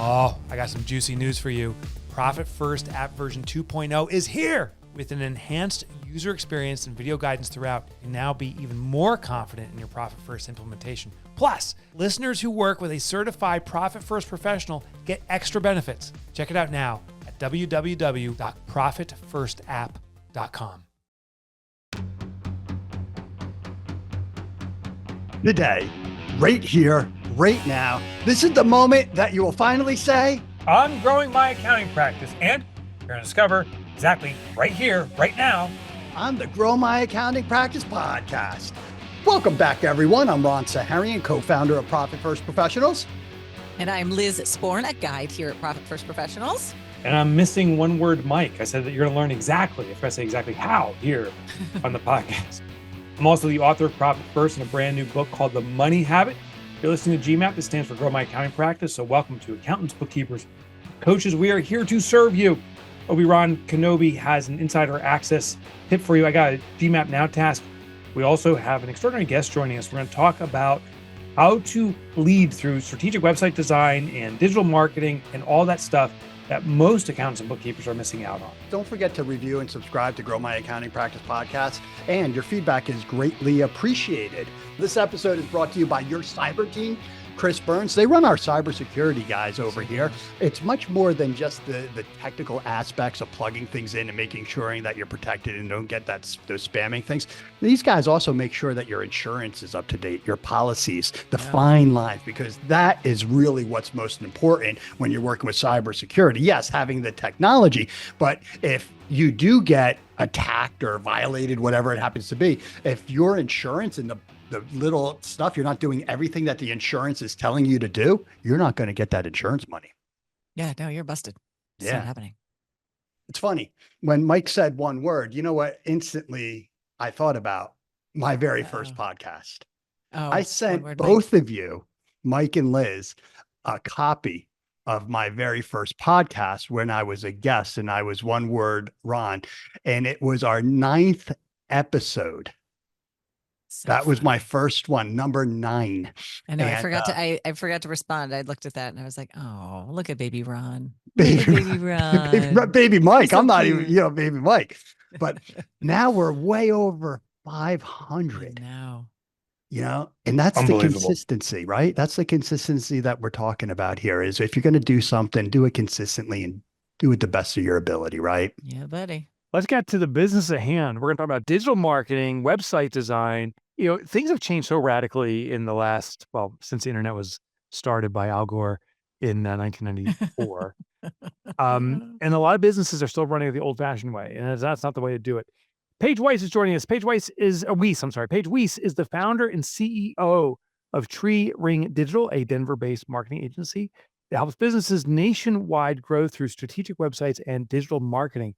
Oh, I got some juicy news for you. Profit First app version 2.0 is here. With an enhanced user experience and video guidance throughout, you can now be even more confident in your Profit First implementation. Plus, listeners who work with a certified Profit First professional get extra benefits. Check it out now at www.profitfirstapp.com. Today, right here, right now, this is the moment that you will finally say, I'm growing my accounting practice, and you're going to discover exactly right here, right now. on the Grow My Accounting Practice podcast. Welcome back, everyone. I'm Ron Saharian, co-founder of Profit First Professionals. And I'm Liz Sporn, a guide here at Profit First Professionals. And I'm missing one word, Mike. I said that you're going to learn exactly, if I say exactly how, here on the podcast. I'm also the author of Profit First in a brand new book called The Money Habit. You're listening to GMAP. This stands for Grow My Accounting Practice. So welcome to accountants, bookkeepers, coaches. We are here to serve you. Obi-Wan Kenobi has an insider access tip for you. I got a GMAP Now task. We also have an extraordinary guest joining us. We're going to talk about how to lead through strategic website design and digital marketing and all that stuff that most accountants and bookkeepers are missing out on. Don't forget to review and subscribe to Grow My Accounting Practice podcast, and your feedback is greatly appreciated. This episode is brought to you by your cyber team, Chris Burns. They run our cybersecurity guys over here. It's much more than just the technical aspects of plugging things in and making sure that you're protected and don't get those spamming things. These guys also make sure that your insurance is up to date, your policies, the fine lines, because that is really what's most important when you're working with cybersecurity. Yes, having the technology, but if you do get attacked or violated, whatever it happens to be, if your insurance and the little stuff, you're not doing everything that the insurance is telling you to do, you're not going to get that insurance money. Yeah, no, you're busted. It's not happening. It's funny. When Mike said one word, you know what? Instantly, I thought about my very first podcast. I sent both of you, Mike and Liz, a copy of my very first podcast when I was a guest, and I was one word, Ron, and it was our 9th episode. So that was my first one, number 9. I know. I forgot to respond. I looked at that and I was like, "Oh, look at baby Ron, baby Ron, baby Mike." So I'm not cute. even, baby Mike. But now we're way over 500. Now, and that's the consistency, right? That's the consistency that we're talking about here. Is if you're going to do something, do it consistently and do it the best of your ability, right? Yeah, buddy. Let's get to the business at hand. We're going to talk about digital marketing, website design. Things have changed so radically in the last, since the internet was started by Al Gore in 1994. And a lot of businesses are still running it the old-fashioned way, and that's not the way to do it. Paige Wiese is joining us. Paige Wiese is the founder and CEO of Tree Ring Digital, a Denver-based marketing agency that helps businesses nationwide grow through strategic websites and digital marketing.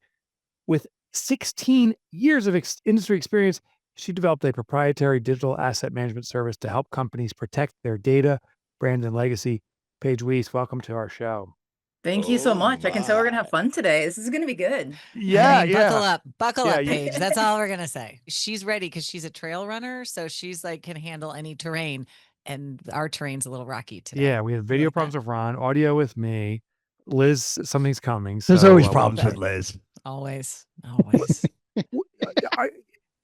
With 16 years of industry experience, she developed a proprietary digital asset management service to help companies protect their data, brand, and legacy. Paige Wiese, welcome to our show. Thank you so much. I can tell we're going to have fun today. This is going to be good. Buckle up, Paige. That's all we're going to say. She's ready because she's a trail runner. So she's can handle any terrain. And our terrain's a little rocky today. Yeah, we had video problems with Ron, audio with me. Liz, something's coming. There's always problems with Liz. Always.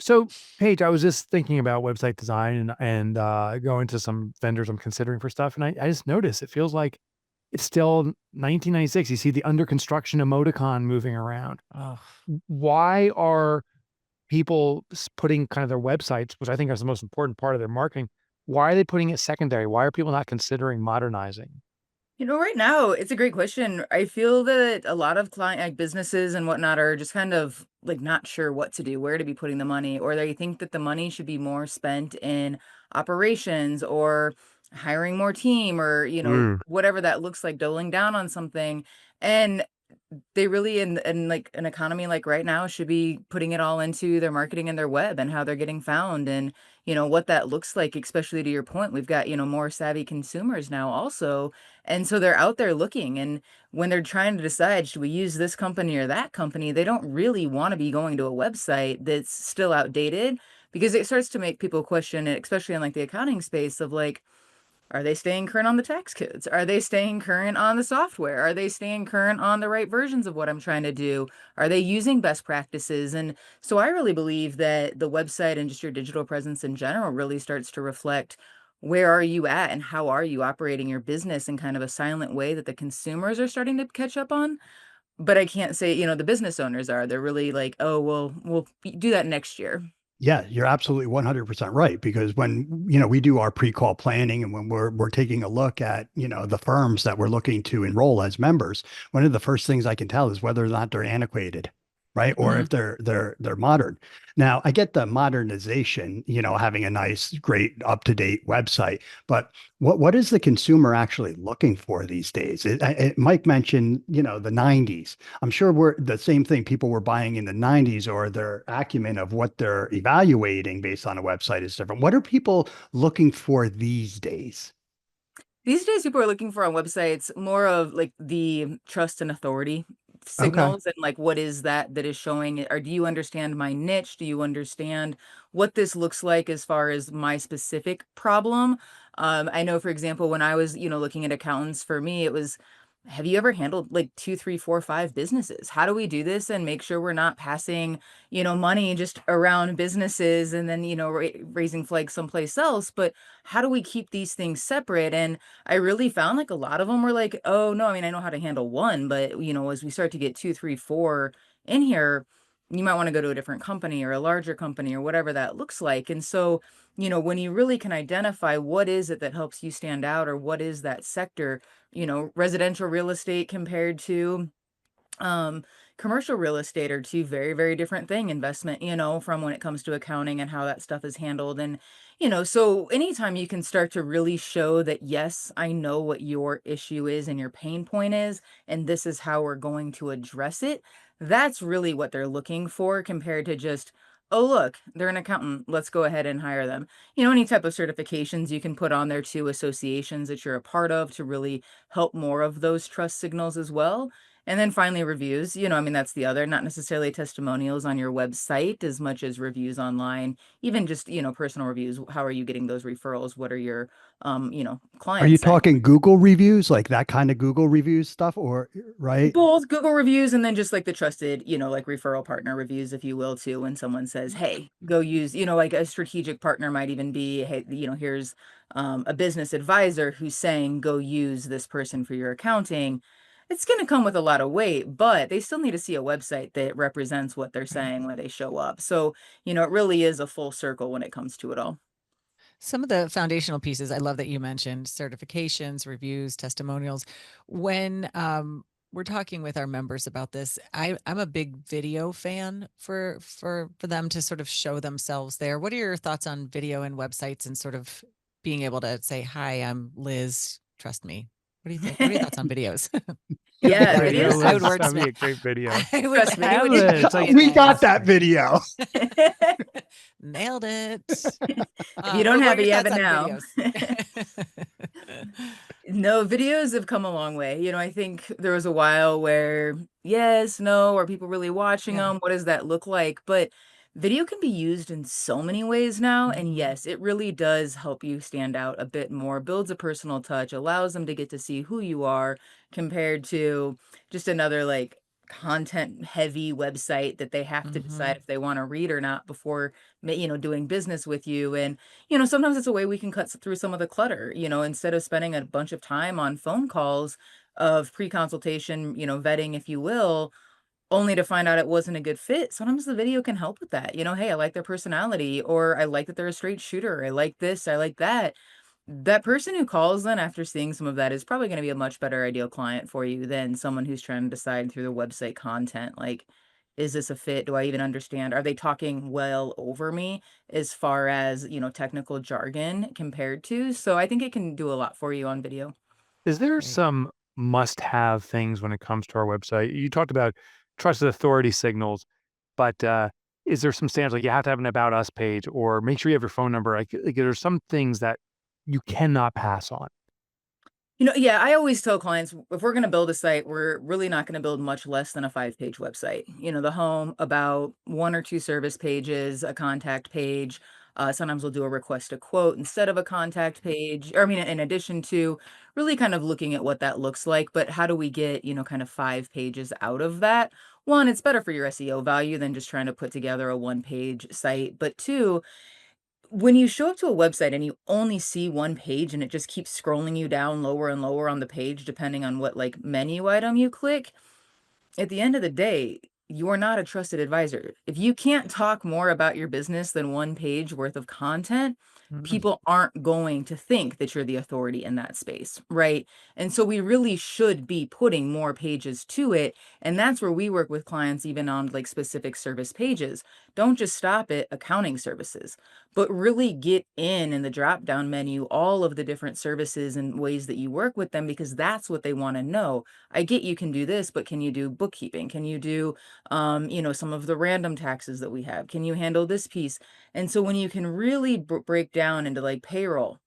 So, Paige, I was just thinking about website design and going to some vendors I'm considering for stuff. And I just noticed it feels like it's still 1996. You see the under construction emoticon moving around. Oh. Why are people putting kind of their websites, which I think is the most important part of their marketing, why are they putting it secondary? Why are people not considering modernizing? Right now, it's a great question. I feel that a lot of businesses and whatnot are just kind of not sure what to do, where to be putting the money, or they think that the money should be more spent in operations or hiring more team or, whatever that looks like, doubling down on something. And they really, in an economy like right now, should be putting it all into their marketing and their web and how they're getting found and, what that looks like, especially to your point. We've got, more savvy consumers now also. And so they're out there looking. And when they're trying to decide, should we use this company or that company, they don't really want to be going to a website that's still outdated, because it starts to make people question it, especially in the accounting space of Are they staying current on the tax codes? Are they staying current on the software? Are they staying current on the right versions of what I'm trying to do? Are they using best practices? And so I really believe that the website and just your digital presence in general really starts to reflect where are you at and how are you operating your business in kind of a silent way that the consumers are starting to catch up on. But I can't say, the business owners are. They're really like, "Oh, well, we'll do that next year." Yeah, you're absolutely 100% right, because when, we do our pre-call planning, and when we're taking a look at, the firms that we're looking to enroll as members, one of the first things I can tell is whether or not they're antiquated, right? Or Mhm. if they're modern. Now, I get the modernization, having a nice, great, up-to-date website, but what is the consumer actually looking for these days? Mike mentioned, the 90s. I'm sure we're the same thing people were buying in the 90s, or their acumen of what they're evaluating based on a website is different. What are people looking for these days? These days, people are looking for on websites more of like the trust and authority Okay. signals and like what is that is showing it, or do you understand my niche? Do you understand what this looks like as far as my specific problem? I know, for example, when I was, looking at accountants, for me, it was, have you ever handled like two, three, four, five businesses? How do we do this and make sure we're not passing, money just around businesses and then, raising flags someplace else? But how do we keep these things separate? And I really found like a lot of them were like, "Oh, no, I mean, I know how to handle one, but, as we start to get 2, 3, 4 in here, you might wanna go to a different company or a larger company or whatever that looks like." And so, when you really can identify what is it that helps you stand out or what is that sector, residential real estate compared to um, commercial real estate are two very, very different thing. Investment, from when it comes to accounting and how that stuff is handled. And, so anytime you can start to really show that, yes, I know what your issue is and your pain point is, and this is how we're going to address it, that's really what they're looking for compared to just, oh, look, they're an accountant. Let's go ahead and hire them. Any type of certifications you can put on there too, associations that you're a part of to really help more of those trust signals as well. And then finally, reviews, I mean, that's the other, not necessarily testimonials on your website as much as reviews online, even just, personal reviews. How are you getting those referrals? What are your, Are you clients saying? talking Google reviews, like that kind of Google reviews stuff, or right? Both Google reviews and then just like the trusted, like referral partner reviews, if you will, too, when someone says, "Hey, go use," like a strategic partner might even be, "Hey, here's a business advisor who's saying go use this person for your accounting." It's going to come with a lot of weight, but they still need to see a website that represents what they're saying when they show up. So, it really is a full circle when it comes to it all. Some of the foundational pieces, I love that you mentioned certifications, reviews, testimonials. When we're talking with our members about this, I'm a big video fan for them to sort of show themselves there. What are your thoughts on video and websites and sort of being able to say, "Hi, I'm Liz, trust me." What do you think? What are your thoughts on videos? You're a big Yeah, Video, artist. I would Liz, that'd be wordsmith. a great video. I would trust me. I would Have it. It's like, We got videos. that video. Nailed it. If you don't What have are it, your you have thoughts it on now. videos? No, videos have come a long way. I think there was a while where yes, no, are people really watching Yeah. them? What does that look like? But video can be used in so many ways now. And Mhm. yes, it really does help you stand out a bit more, builds a personal touch, allows them to get to see who you are compared to just another like content heavy website that they have to decide Mhm. if they want to read or not before doing business with you. And sometimes it's a way we can cut through some of the clutter, instead of spending a bunch of time on phone calls of pre-consultation, vetting, if you will, only to find out it wasn't a good fit. Sometimes the video can help with that. Hey, I like their personality, or I like that they're a straight shooter. I like this, I like that. That person who calls then after seeing some of that is probably going to be a much better ideal client for you than someone who's trying to decide through the website content. Like, is this a fit? Do I even understand? Are they talking well over me as far as, technical jargon compared to? So I think it can do a lot for you on video. is there Great. some must-have things when it comes to our website? You talked about trusted authority signals, but is there some standards like you have to have an about us page or make sure you have your phone number? Like there's some things that you cannot pass on. Yeah, I always tell clients if we're going to build a site, we're really not going to build much less than a 5-page website. The home, about one or two service pages, a contact page, Sometimes we'll do a request a quote instead of a contact page, or I mean, in addition to really kind of looking at what that looks like. But how do we get, kind of 5 pages out of that? One, it's better for your SEO value than just trying to put together a one-page site. But two, when you show up to a website and you only see one page and it just keeps scrolling you down lower and lower on the page, depending on what like menu item you click, at the end of the day, you are not a trusted advisor. If you can't talk more about your business than one page worth of content, Mm. people aren't going to think that you're the authority in that space, right? And so we really should be putting more pages to it. And that's where we work with clients, even on like specific service pages. Don't just stop at accounting services, but really get in the drop down menu all of the different services and ways that you work with them, because that's what they want to know. I get you can do this, but can you do bookkeeping? Can you do, some of the random taxes that we have? Can you handle this piece? And so when you can really break down into like payroll,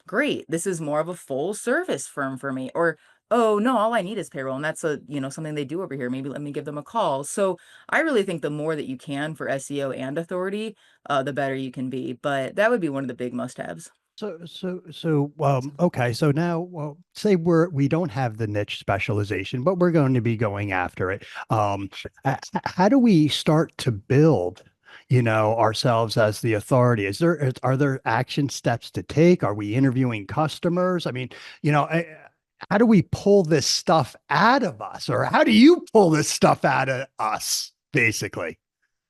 great, this is more of a full service firm for me. Or, oh no, all I need is payroll. And that's something they do over here. Maybe let me give them a call. So I really think the more that you can for SEO and authority, the better you can be. But that would be one of the big must-haves. Okay. So now, well, say we don't have the niche specialization, but we're going to be going after it. How do we start to build, ourselves as the authority? Are there action steps to take? Are we interviewing customers? I mean, how do we pull this stuff out of us, or how do you pull this stuff out of us, basically?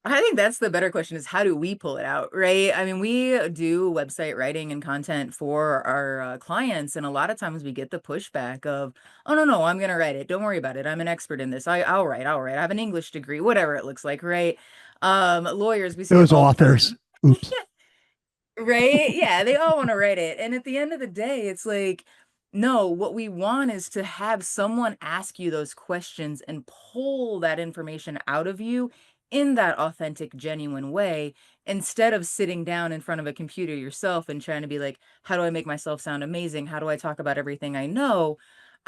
I think that's the better question, is how do we pull it out, right? I mean, we do website writing and content for our clients, and a lot of times we get the pushback of, "Oh no, no, I'm gonna write it. Don't worry about it. I'm an expert in this. I'll write. I'll write. I have an English degree, whatever it looks like, right?" Lawyers, we see it Those all the authors. time. Oops. Right? Yeah, they all wanna write it, and at the end of the day, it's like, no, what we want is to have someone ask you those questions and pull that information out of you in that authentic, genuine way, instead of sitting down in front of a computer yourself and trying to be like, "How do I make myself sound amazing? How do I talk about everything I know?"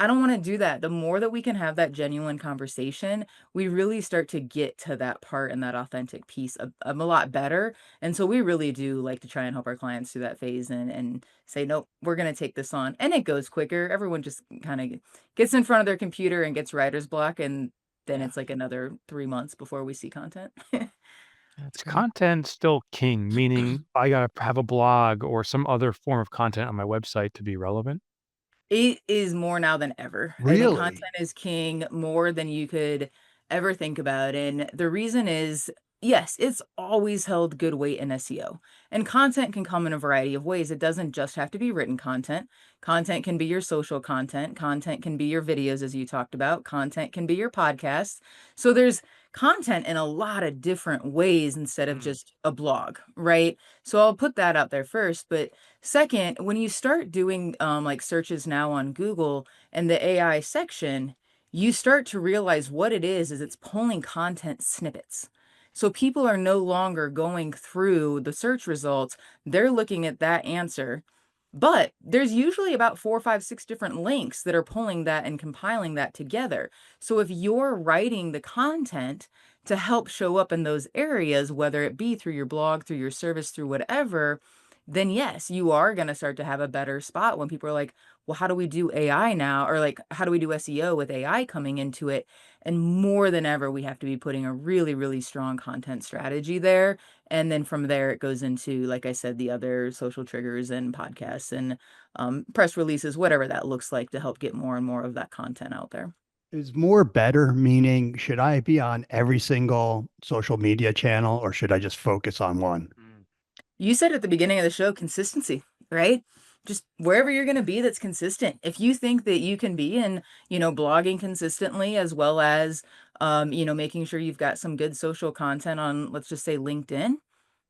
I don't wanna do that. The more that we can have that genuine conversation, we really start to get to that part and that authentic piece of a lot better. And so we really do like to try and help our clients through that phase and say, nope, we're going to take this on. And it goes quicker. Everyone just kind of gets in front of their computer and gets writer's block. And then Yeah, it's like another 3 months before we see content. that's Is great. content still king? Meaning I gotta have a blog or some other form of content on my website to be relevant? It is more now than ever. I think Really? content is king more than you could ever think about, and the reason is, yes, it's always held good weight in SEO, and content can come in a variety of ways. It doesn't just have to be written content. Content can be your social content, content can be your videos, as you talked about, content can be your podcasts. So there's content in a lot of different ways instead of Mm. just a blog, right? So I'll put that out there first, but second, when you start doing like searches now on Google and the AI section, you start to realize what it is it's pulling content snippets. So people are no longer going through the search results, they're looking at that answer. But there's usually about 4, 5, 6 different links that are pulling that and compiling that together. So if you're writing the content to help show up in those areas, whether it be through your blog, through your service, through whatever, then yes, you are going to start to have a better spot when people are like, well, how do we do AI now? Or like, how do we do SEO with AI coming into it? And more than ever, we have to be putting a really, really strong content strategy there. And then from there, it goes into, like I said, the other social triggers and podcasts and press releases, whatever that looks like, to help get more and more of that content out there. Is more better, meaning should I be on every single social media channel, or should I just focus on one? Mm. You said at the beginning of the show, consistency, right? Just wherever you're going to be, that's consistent. If you think that you can be in, blogging consistently, as well as, making sure you've got some good social content on, let's just say, LinkedIn,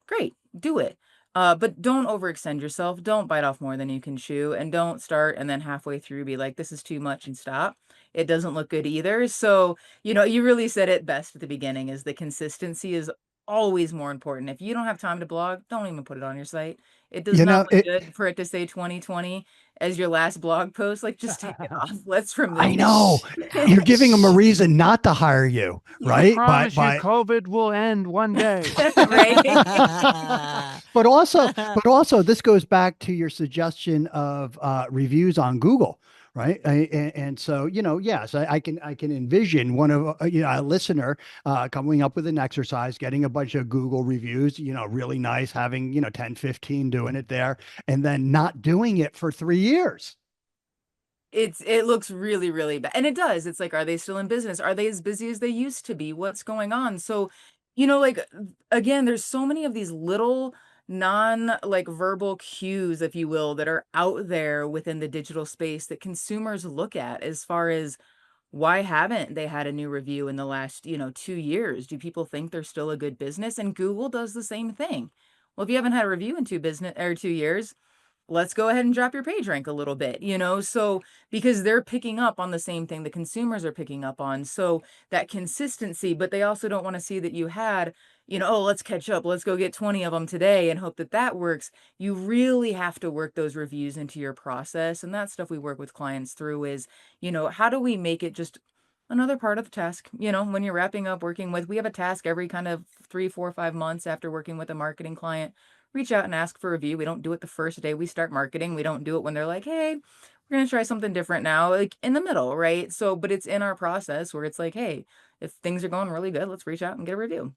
great, do it. But don't overextend yourself. Don't bite off more than you can chew, and don't start and then halfway through be like, this is too much, and stop. It doesn't look good either. So, you really said it best at the beginning, is the consistency is always more important. If you don't have time to blog, don't even put it on your site. It does You not know, look it, good for it to say 2020 as your last blog post. Like, just take it off. Let's I remove know it. you're giving them a reason not to hire you, I right? promise you COVID will end one day. Right? but also this goes back to your suggestion of reviews on Google, right? And so, yes, I can envision one of a listener coming up with an exercise, getting a bunch of Google reviews, really nice, having 10, 15 doing it there, and then not doing it for 3 years. It looks really, really bad. And it does. It's like, are they still in business? Are they as busy as they used to be? What's going on? So, like again, there's so many of these little non like verbal cues, if you will, that are out there within the digital space that consumers look at as far as why haven't they had a new review in the last, 2 years? Do people think they're still a good business? And Google does the same thing. Well, if you haven't had a review in 2 years, let's go ahead and drop your page rank a little bit, so because they're picking up on the same thing the consumers are picking up on. So that consistency, but they also don't want to see that you had, oh, let's catch up. Let's go get 20 of them today and hope that that works. You really have to work those reviews into your process. And that stuff we work with clients through is, how do we make it just another part of the task? When you're wrapping up working with, we have a task every kind of 3, 4, 5 months after working with a marketing client. Reach out and ask for a review. We don't do it the first day we start marketing. We don't do it when they're like, hey, we're going to try something different now, like in the middle, right? So, but it's in our process where it's like, hey, if things are going really good, let's reach out and get a review.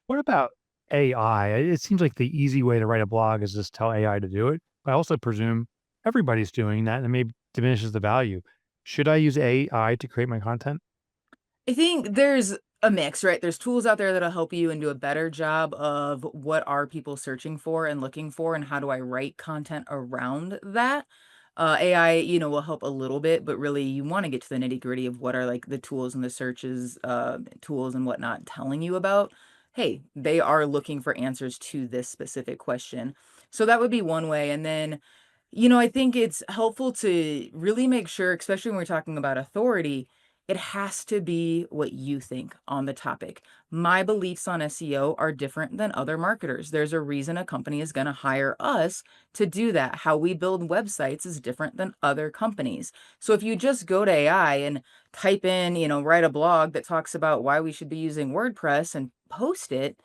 What about AI? It seems like the easy way to write a blog is just tell AI to do it. I also presume everybody's doing that and it maybe diminishes the value. Should I use AI to create my content? I think there's a mix, right? There's tools out there that'll help you and do a better job of what are people searching for and looking for, and how do I write content around that. AI, will help a little bit, but really you want to get to the nitty gritty of what are like the tools and the searches, tools and whatnot telling you about. Hey, they are looking for answers to this specific question. So that would be one way. And then, I think it's helpful to really make sure, especially when we're talking about authority, it has to be what you think on the topic. My beliefs on SEO are different than other marketers. There's a reason a company is going to hire us to do that. How we build websites is different than other companies. So if you just go to AI and type in, write a blog that talks about why we should be using WordPress and post it,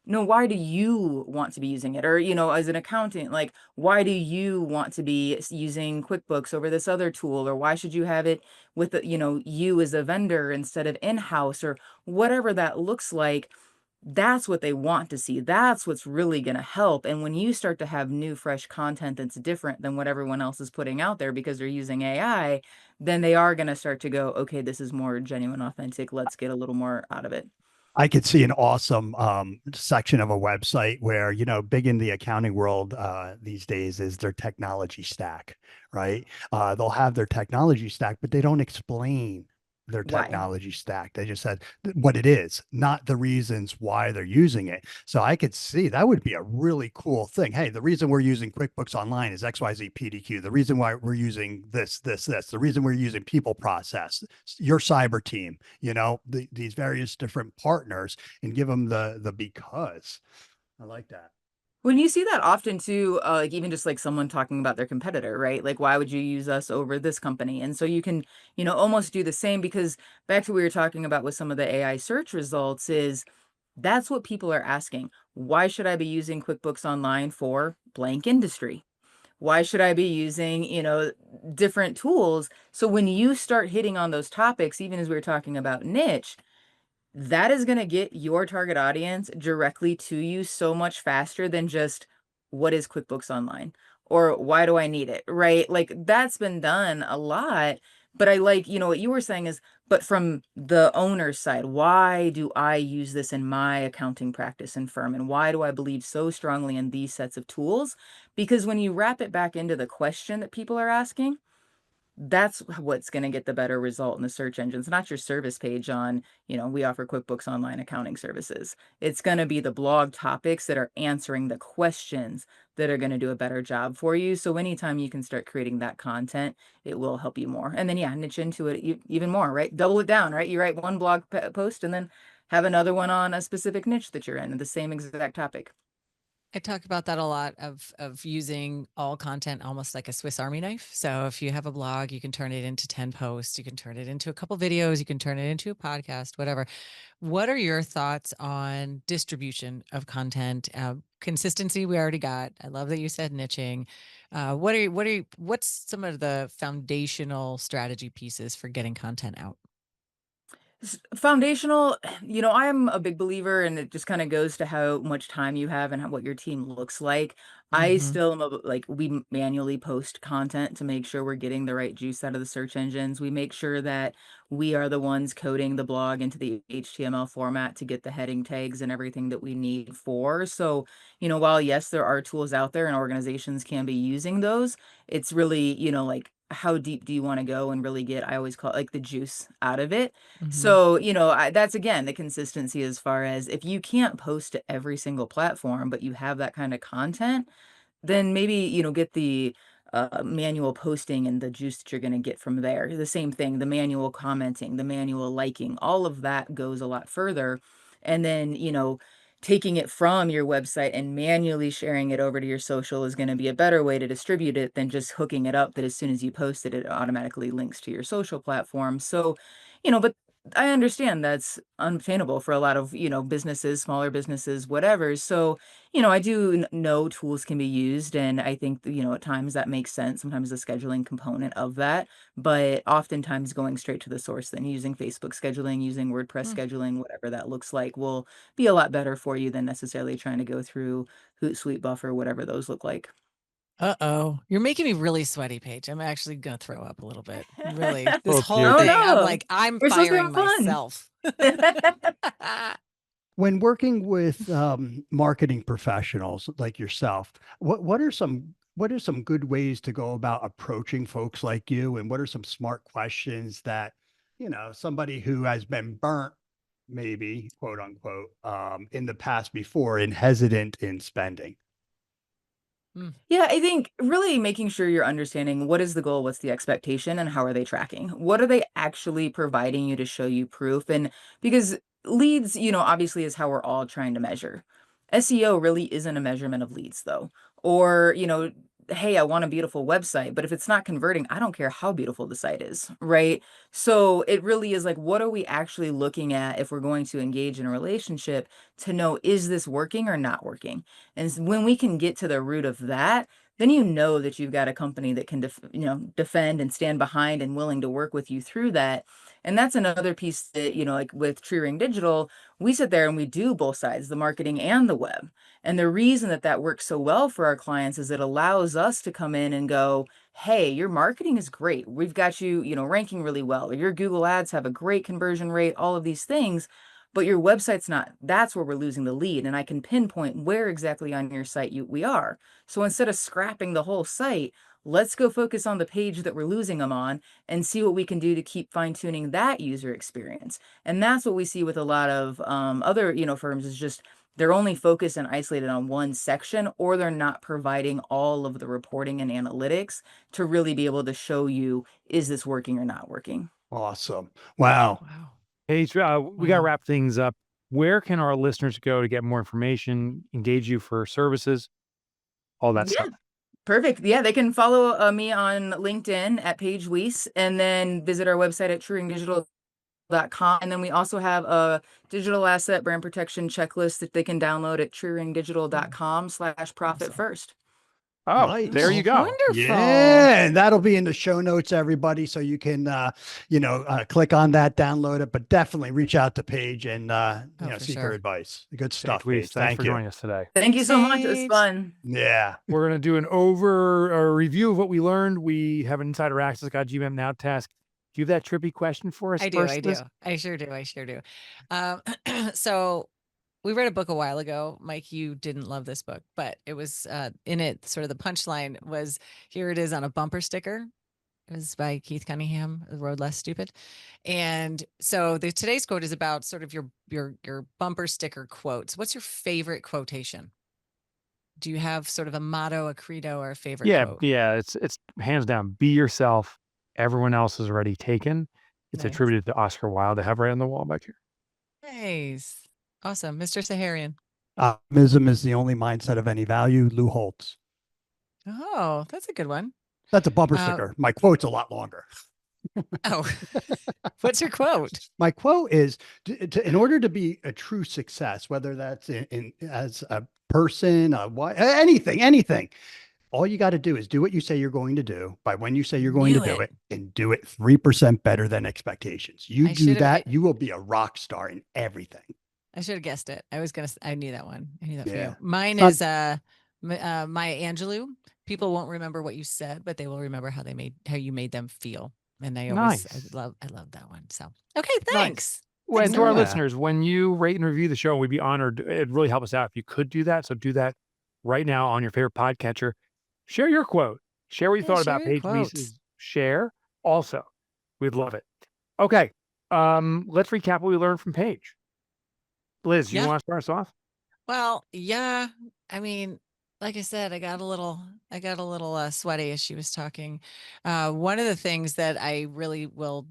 no, why do you want to be using it? Or, as an accountant, like, why do you want to be using QuickBooks over this other tool? Or why should you have it with, you as a vendor instead of in-house, or whatever that looks like? That's what they want to see. That's what's really going to help. And when you start to have new, fresh content that's different than what everyone else is putting out there because they're using AI, then they are going to start to go, okay, this is more genuine, authentic. Let's get a little more out of it. I could see an awesome section of a website where, big in the accounting world these days is their technology stack, right? They'll have their technology stack, but they don't explain their Why? technology stack. They just said what it is, not the reasons why they're using it. So I could see that would be a really cool thing. Hey, the reason we're using QuickBooks Online is XYZ PDQ. The reason why we're using this. The reason we're using People Process, your cyber team, these various different partners, and give them the because. I like that. When you see that often too, like even just like someone talking about their competitor, right? Like, why would you use us over this company? And so you can, almost do the same, because back to what we were talking about with some of the AI search results is that's what people are asking. Why should I be using QuickBooks Online for blank industry? Why should I be using, different tools? So when you start hitting on those topics, even as we were talking about niche, that is gonna get your target audience directly to you so much faster than just, "What is QuickBooks Online?" Or, "Why do I need it?" Right? Like, that's been done a lot, but I like, what you were saying is, but from the owner's side, why do I use this in my accounting practice and firm, and why do I believe so strongly in these sets of tools? Because when you wrap it back into the question that people are asking, that's what's gonna get the better result in the search engines, not your service page on, we offer QuickBooks Online accounting services. It's gonna be the blog topics that are answering the questions that are gonna do a better job for you. So anytime you can start creating that content, it will help you more. And then, yeah, niche into it even more, right? Double it down, right? You write one blog post and then have another one on a specific niche that you're in, the same exact topic. I talk about that a lot of using all content almost like a Swiss Army knife. So if you have a blog, you can turn it into 10 posts, you can turn it into a couple videos, you can turn it into a podcast, whatever. What are your thoughts on distribution of content? Consistency we already got. I love that you said niching. What's some of the foundational strategy pieces for getting content out? Foundational, I'm a big believer, and it just kind of goes to how much time you have and what your team looks like. I Mm-hmm. still am like we manually post content to make sure we're getting the right juice out of the search engines. We make sure that we are the ones coding the blog into the HTML format to get the heading tags and everything that we need for. So, while yes, there are tools out there and organizations can be using those, it's really, like how deep do you want to go and really get, I always call it like the juice out of it. Mm-hmm. So, that's again the consistency as far as if you can't post to every single platform, but you have that kind of content, then maybe, get the manual posting and the juice that you're going to get from there. The same thing, the manual commenting, the manual liking, all of that goes a lot further. And then, taking it from your website and manually sharing it over to your social is going to be a better way to distribute it than just hooking it up that as soon as you post it, it automatically links to your social platform. So, but I understand that's unobtainable for a lot of, businesses, smaller businesses, whatever. So, I do know tools can be used, and I think, at times that makes sense. Sometimes the scheduling component of that, but oftentimes going straight to the source, then using Facebook scheduling, using WordPress scheduling, whatever that looks like, will be a lot better for you than necessarily trying to go through Hootsuite, Buffer, whatever those look like. Uh-oh. You're making me really sweaty, Paige. I'm actually gonna throw up a little bit. Really. This Oh, whole puke. Oh thing, I'm no, like, I'm we're supposed to firing have fun. myself. When working with marketing professionals like yourself, what are some good ways to go about approaching folks like you, and what are some smart questions that somebody who has been burnt, maybe quote unquote, in the past before and hesitant in spending? Mm, Yeah, I think really making sure you're understanding what is the goal, what's the expectation, and how are they tracking? What are they actually providing you to show you proof? And because leads, obviously is how we're all trying to measure. SEO really isn't a measurement of leads, though. Or, hey, I want a beautiful website, but if it's not converting, I don't care how beautiful the site is, right? So it really is like, what are we actually looking at if we're going to engage in a relationship to know, is this working or not working? And when we can get to the root of that, then you know that you've got a company that can defend and stand behind and willing to work with you through that. And that's another piece that, like with Tree Ring Digital, we sit there and we do both sides, the marketing and the web. And the reason that that works so well for our clients is it allows us to come in and go, hey, your marketing is great. We've got you, ranking really well, or your Google ads have a great conversion rate, all of these things, but your website's not. That's where we're losing the lead. And I can pinpoint where exactly on your site we are. So instead of scrapping the whole site, let's go focus on the page that we're losing them on and see what we can do to keep fine tuning that user experience. And that's what we see with a lot of other, firms is just they're only focused and isolated on one section, or they're not providing all of the reporting and analytics to really be able to show you, is this working or not working? Awesome. Wow. wow. Hey, we got to Wow. wrap things up. Where can our listeners go to get more information, engage you for services, all that Yeah. stuff? Perfect. Yeah, they can follow me on LinkedIn at Paige Wiese and then visit our website at trueringdigital.com. And then we also have a digital asset brand protection checklist that they can download at Mm, trueringdigital.com/profit awesome. first. Oh, there you Nice. Oh, go. wonderful. Yeah, and that'll be in the show notes, everybody, so you can, click on that, download it, but definitely reach out to Paige and, Oh, for seek her sure. advice. Good Paige stuff, Wiese, Paige. thanks for Thank you. joining us today. Thank you Thanks, so much. It was Paige. fun. Yeah. We're going to do a review of what we learned. We have an insider access got GM Now task. Do you have that trippy question for us I do. I first, do. Liz? I sure do. I sure do. Um, so we read a book a while ago. Mike, you didn't love this book, but it was in it, sort of the punchline was, here it is on a bumper sticker. It was by Keith Cunningham, The Road Less Stupid. And so today's quote is about sort of your bumper sticker quotes. What's your favorite quotation? Do you have sort of a motto, a credo, or a favorite Yeah, quote? yeah. It's hands down. Be yourself. Everyone else is already taken. It's Nice. attributed to Oscar Wilde. I have right on the wall back here. Nice. Awesome. Mr. Saharian. Optimism is the only mindset of any value. Lou Holtz. Oh, that's a good one. That's a bumper Uh, sticker. My quote's a lot longer. oh, what's your quote? My quote is in order to be a true success, whether that's as a person, anything, all you got to do is do what you say you're going to do by when you say you're going to Knew do it. it and do it 3% better than expectations. You I do should have. that, you will be a rock star in everything. I should have guessed it. I knew that one. I knew that for Yeah. you. Mine Not- is Maya Angelou. People won't remember what you said, but they will remember how you made them feel. And Nice. I love that one. So okay, Nice. thanks. Well, and Thanks to our for that. listeners, when you rate and review the show, we'd be honored. It'd really help us out if you could do that. So do that right now on your favorite podcatcher. Share your quote. Share what you Yeah, thought share about your Paige quotes. Wiese's share. Also, we'd love it. Okay, let's recap what we learned from Paige. Liz, you Yeah. want to start us off? Well, yeah. I mean, like I said, I got a little sweaty as she was talking. One of the things that I really will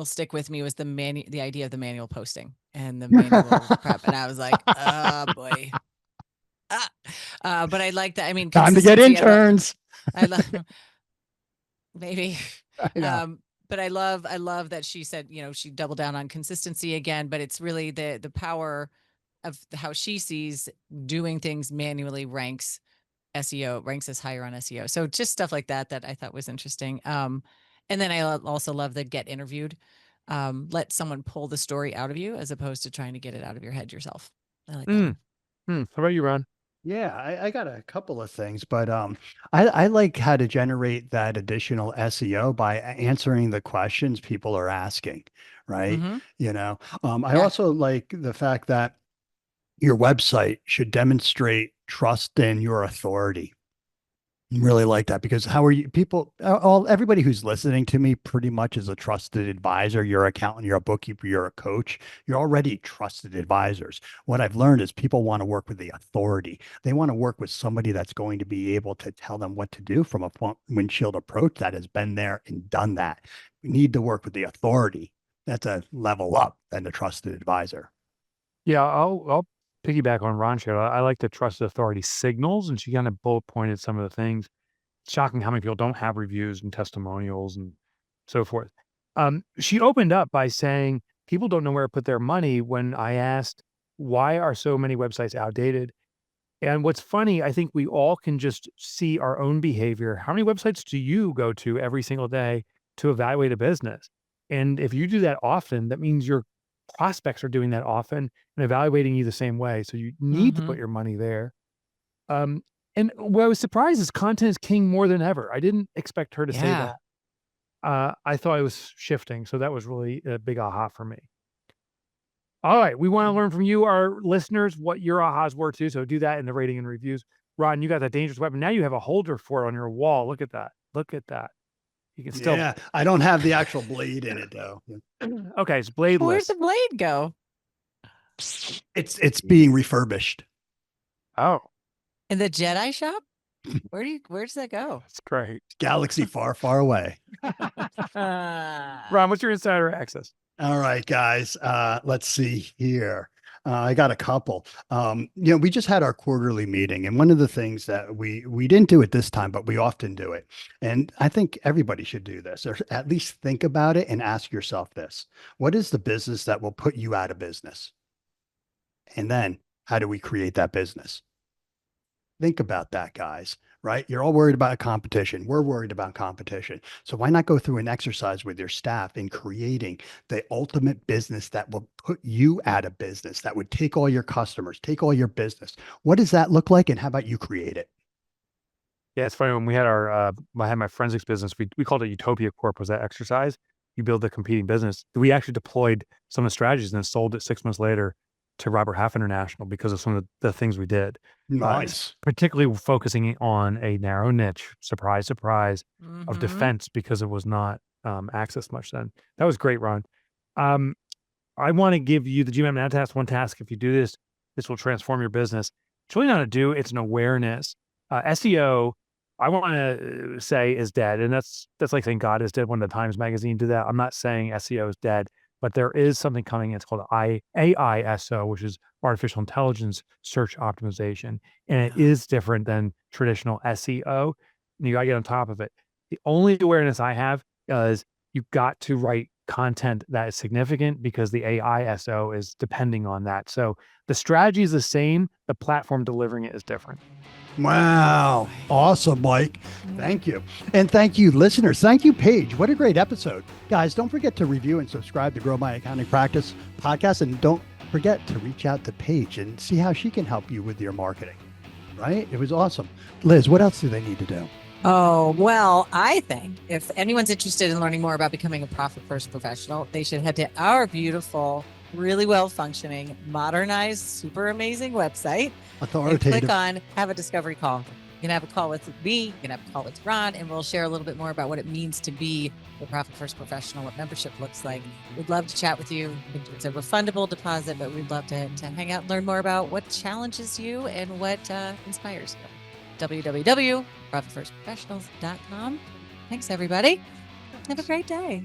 stick with me was the idea of the manual posting and the manual prep. And I was like, oh boy. But I like that. I mean, Time to get consistency, interns. I love maybe. I know. But I love that she said, she doubled down on consistency again, but it's really the power of how she sees doing things manually ranks us higher on SEO. So just stuff like that I thought was interesting. And then I also love the get interviewed. Let someone pull the story out of you as opposed to trying to get it out of your head yourself. I like that one. How about you, Ron? Yeah, I got a couple of things, but I like how to generate that additional SEO by answering the questions people are asking, right? Mhm. I Yeah. also like the fact that your website should demonstrate trust in your authority. Really like that because how are you people everybody who's listening to me pretty much is a trusted advisor. You're an accountant, you're a bookkeeper, you're a coach. You're already trusted advisors. What I've learned is people want to work with the authority. They want to work with somebody that's going to be able to tell them what to do from a windshield approach that has been there and done that. We need to work with the authority. That's a level up than the trusted advisor. Yeah, I'll piggyback on Ron's share. I like the trusted authority signals, and she kind of bullet pointed some of the things. It's shocking how many people don't have reviews and testimonials and so forth. She opened up by saying people don't know where to put their money when I asked, why are so many websites outdated? And what's funny, I think we all can just see our own behavior. How many websites do you go to every single day to evaluate a business? And if you do that often, that means your prospects are doing that often and evaluating you the same way. So you need to put Mhm. your money there. Um, and what I was surprised is content is king more than ever. I didn't expect her to say Yeah. that. I thought it was shifting. So that was really a big aha for me. All right. We want to learn from you, our listeners, what your ahas were too. So do that in the rating and reviews. Ron, you got that dangerous weapon. Now you have a holder for it on your wall. Look at that. Look at that. You can still. Yeah, I don't have the actual blade in it though. Okay. It's Where'd bladeless. the blade go? It's being refurbished. Oh, In the Jedi shop? Where does that go? that's great. Galaxy far, far away. Ron, what's your insider access? All right, guys. Let's see here. I got a couple. We just had our quarterly meeting, and one of the things that we didn't do it this time, but we often do it. And I think everybody should do this, or at least think about it and ask yourself this: what is the business that will put you out of business? And then how do we create that business? Think about that, guys, right? You're all worried about competition. We're worried about competition. So why not go through an exercise with your staff in creating the ultimate business that will put you out of business, that would take all your customers, take all your business? What does that look like? And how about you create it? Yeah, it's funny when we had I had my forensics business. We called it Utopia Corp. Was that exercise? You build a competing business. We actually deployed some of the strategies and then sold it 6 months later to Robert Half International because of some of the things we did. Nice. Particularly focusing on a narrow niche, surprise, surprise, of Mhm. defense because it was not accessed much then. That was great, Ron. Um, I want to give you the GMM Now task, one task. If you do this, this will transform your business. It's really not a do, it's an awareness. SEO, I want to say is dead. And that's like saying God is dead when the Times Magazine did that. I'm not saying SEO is dead. but there is something coming. It's called AISO, which is artificial intelligence search optimization. And it Yeah. is different than traditional SEO. And you got to get on top of it. The only awareness I have is you've got to write content that is significant because the AISO is depending on that. So the strategy is the same. The platform delivering it is different. Wow. Awesome, Mike. Thank you. And thank you, listeners. Thank you, Paige. What a great episode. Guys, don't forget to review and subscribe to Grow My Accounting Practice podcast. And don't forget to reach out to Paige and see how she can help you with your marketing. Right? It was awesome. Liz, what else do they need to do? Oh, well, I think if anyone's interested in learning more about becoming a profit first professional, they should head to our beautiful, really well functioning, modernized, super amazing website. Authoritative. And click on have a discovery call. You can have a call with me, you can have a call with Ron, and we'll share a little bit more about what it means to be a profit first professional, what membership looks like. We'd love to chat with you. It's a refundable deposit, but we'd love to hang out and learn more about what challenges you and what inspires you. www.profitfirstprofessionals.com. Thanks, everybody. Have a great day.